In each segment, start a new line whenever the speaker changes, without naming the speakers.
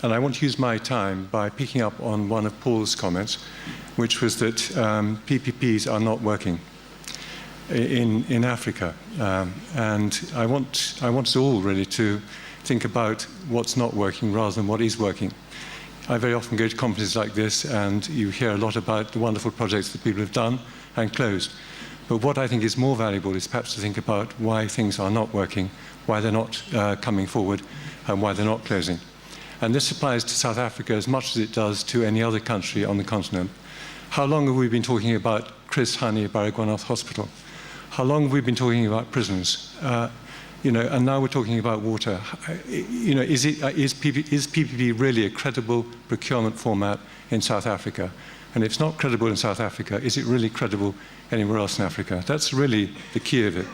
and I want to use my time by picking up on one of Paul's comments, which was that PPPs are not working in Africa. And I want us all really to think about what's not working rather than what is working. I very often go to conferences like this, and you hear a lot about the wonderful projects that people have done and closed. But what I think is more valuable is perhaps to think about why things are not working, why they're not coming forward, and why they're not closing. And this applies to South Africa as much as it does to any other country on the continent. How long have we been talking about Chris Hani Baragwanath Hospital? How long have we been talking about prisons? And now we're talking about water. Is PPP really a credible procurement format in South Africa? And if it's not credible in South Africa, is it really credible anywhere else in Africa? That's really the key of it.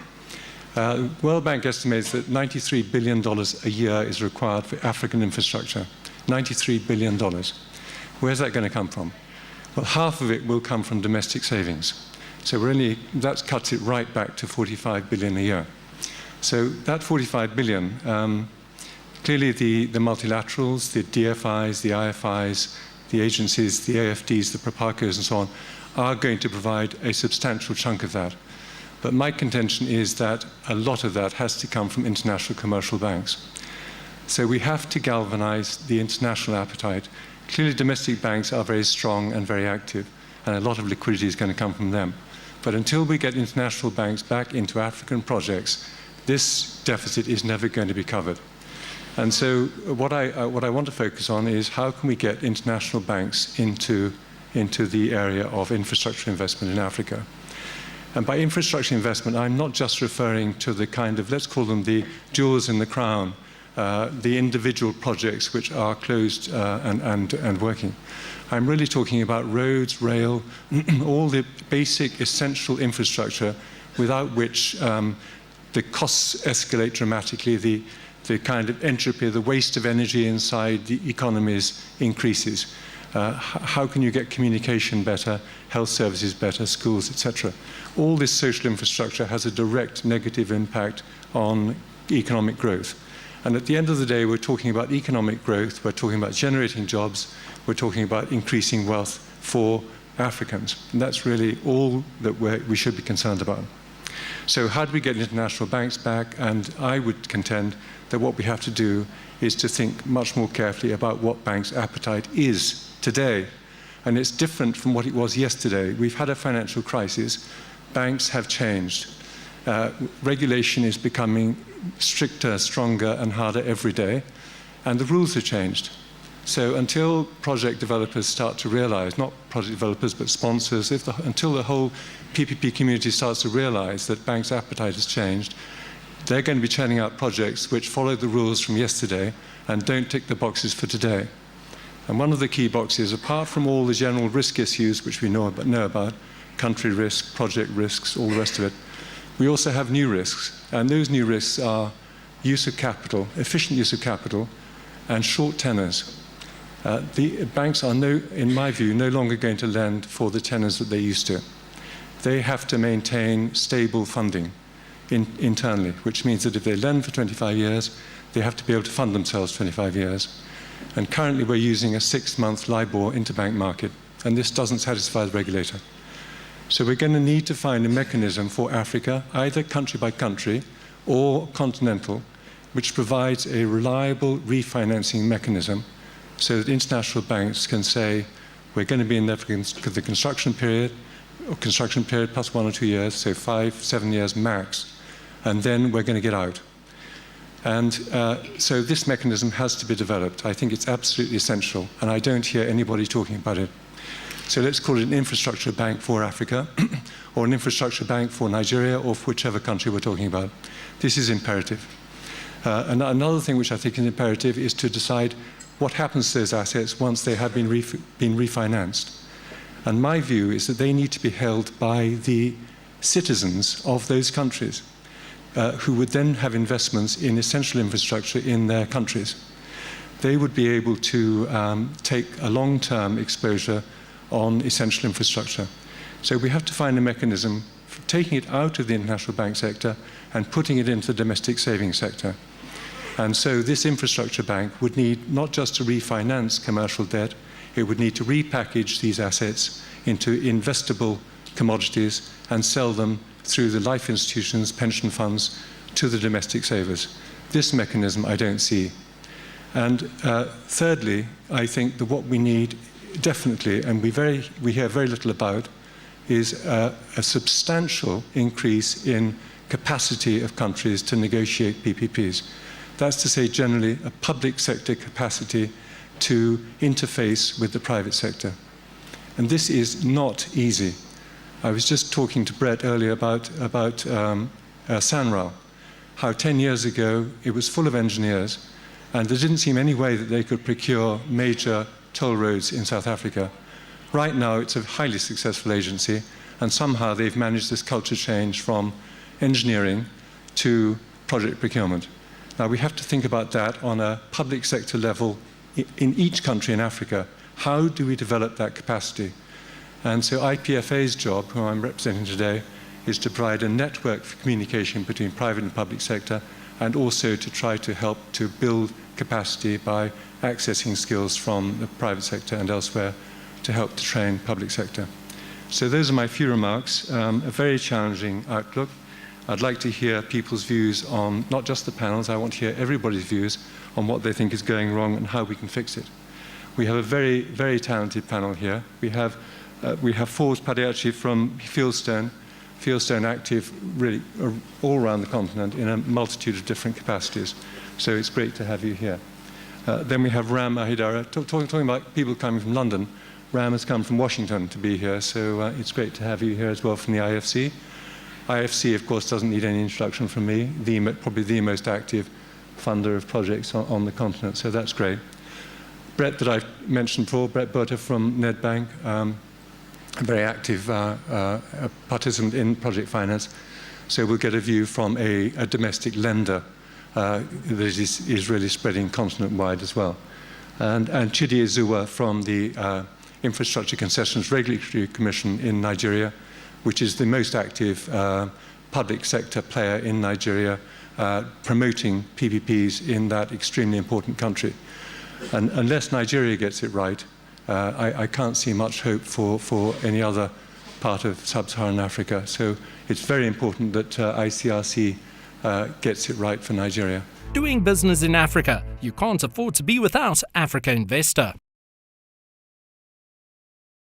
World Bank estimates that $93 billion a year is required for African infrastructure. $93 billion. Where's that going to come from? Well, half of it will come from domestic savings. So that cuts it right back to 45 billion a year. So that 45 billion, clearly the multilaterals, the DFIs, the IFIs, the agencies, the AFDs, the Propacos and so on, are going to provide a substantial chunk of that. But my contention is that a lot of that has to come from international commercial banks. So we have to galvanize the international appetite. Clearly domestic banks are very strong and very active, and a lot of liquidity is going to come from them. But until we get international banks back into African projects, this deficit is never going to be covered. And so what I want to focus on is how can we get international banks into the area of infrastructure investment in Africa. And by infrastructure investment, I'm not just referring to the kind of, let's call them the jewels in the crown, the individual projects which are closed and working. I'm really talking about roads, rail, all the basic essential infrastructure without which the costs escalate dramatically, the kind of entropy, the waste of energy inside the economies increases. How can you get communication better, health services better, schools, etc.? All this social infrastructure has a direct negative impact on economic growth. And at the end of the day, we're talking about economic growth, we're talking about generating jobs, we're talking about increasing wealth for Africans. And that's really all that we should be concerned about. So how do we get international banks back? And I would contend that what we have to do is to think much more carefully about what banks' appetite is today. And it's different from what it was yesterday. We've had a financial crisis. Banks have changed. Regulation is becoming stricter, stronger, and harder every day. And the rules have changed. So until project developers start to realize, not project developers, but sponsors, until the whole PPP community starts to realize that banks' appetite has changed, they're going to be churning out projects which follow the rules from yesterday and don't tick the boxes for today. And one of the key boxes, apart from all the general risk issues which we know about, country risk, project risks, all the rest of it, we also have new risks. And those new risks are use of capital, efficient use of capital, and short tenors. The banks are, in my view, no longer going to lend for the tenors that they used to. They have to maintain stable funding internally, which means that if they lend for 25 years, they have to be able to fund themselves 25 years. And currently we're using a 6-month LIBOR interbank market, and this doesn't satisfy the regulator. So we're going to need to find a mechanism for Africa, either country by country or continental, which provides a reliable refinancing mechanism so that international banks can say, we're going to be in there for the construction period, or construction period plus 1 or 2 years, so 5, 7 years max, and then we're going to get out. And so this mechanism has to be developed. I think it's absolutely essential, and I don't hear anybody talking about it. So let's call it an infrastructure bank for Africa, or an infrastructure bank for Nigeria, or for whichever country we're talking about. This is imperative. And another thing which I think is imperative is to decide what happens to those assets once they have been refinanced. And my view is that they need to be held by the citizens of those countries, who would then have investments in essential infrastructure in their countries. They would be able to take a long-term exposure on essential infrastructure. So we have to find a mechanism for taking it out of the international bank sector and putting it into the domestic savings sector. And so this infrastructure bank would need not just to refinance commercial debt, it would need to repackage these assets into investable commodities and sell them through the life institutions, pension funds, to the domestic savers. This mechanism I don't see. And thirdly, I think that what we need definitely, and we hear very little about, is a substantial increase in capacity of countries to negotiate PPPs. That's to say, generally, a public sector capacity to interface with the private sector. And this is not easy. I was just talking to Brett earlier about Sanral, how 10 years ago it was full of engineers, and there didn't seem any way that they could procure major toll roads in South Africa. Right now, it's a highly successful agency, and somehow they've managed this culture change from engineering to project procurement. Now, we have to think about that on a public sector level in each country in Africa. How do we develop that capacity? And so IPFA's job, who I'm representing today, is to provide a network for communication between private and public sector, and also to try to help to build capacity by accessing skills from the private sector and elsewhere to help to train public sector. So those are my few remarks. A very challenging outlook. I'd like to hear people's views on not just the panels, I want to hear everybody's views on what they think is going wrong and how we can fix it. We have a very, very talented panel here. We have Forbes Padiachi from Fieldstone active really all around the continent in a multitude of different capacities. So it's great to have you here. Then we have Ram Ahidara, talking about people coming from London. Ram has come from Washington to be here, so it's great to have you here as well from the IFC. IFC, of course, doesn't need any introduction from me, probably the most active funder of projects on the continent, so that's great. Brett, that I've mentioned before, Brett Berta from Nedbank, a very active participant in project finance, so we'll get a view from a domestic lender that is really spreading continent-wide as well. And Chidi Izuwa from the Infrastructure Concessions Regulatory Commission in Nigeria, which is the most active public sector player in Nigeria, promoting PPPs in that extremely important country. And unless Nigeria gets it right, I can't see much hope for any other part of sub-Saharan Africa. So it's very important that ICRC gets it right for Nigeria.
Doing business in Africa. You can't afford to be without Africa Investor.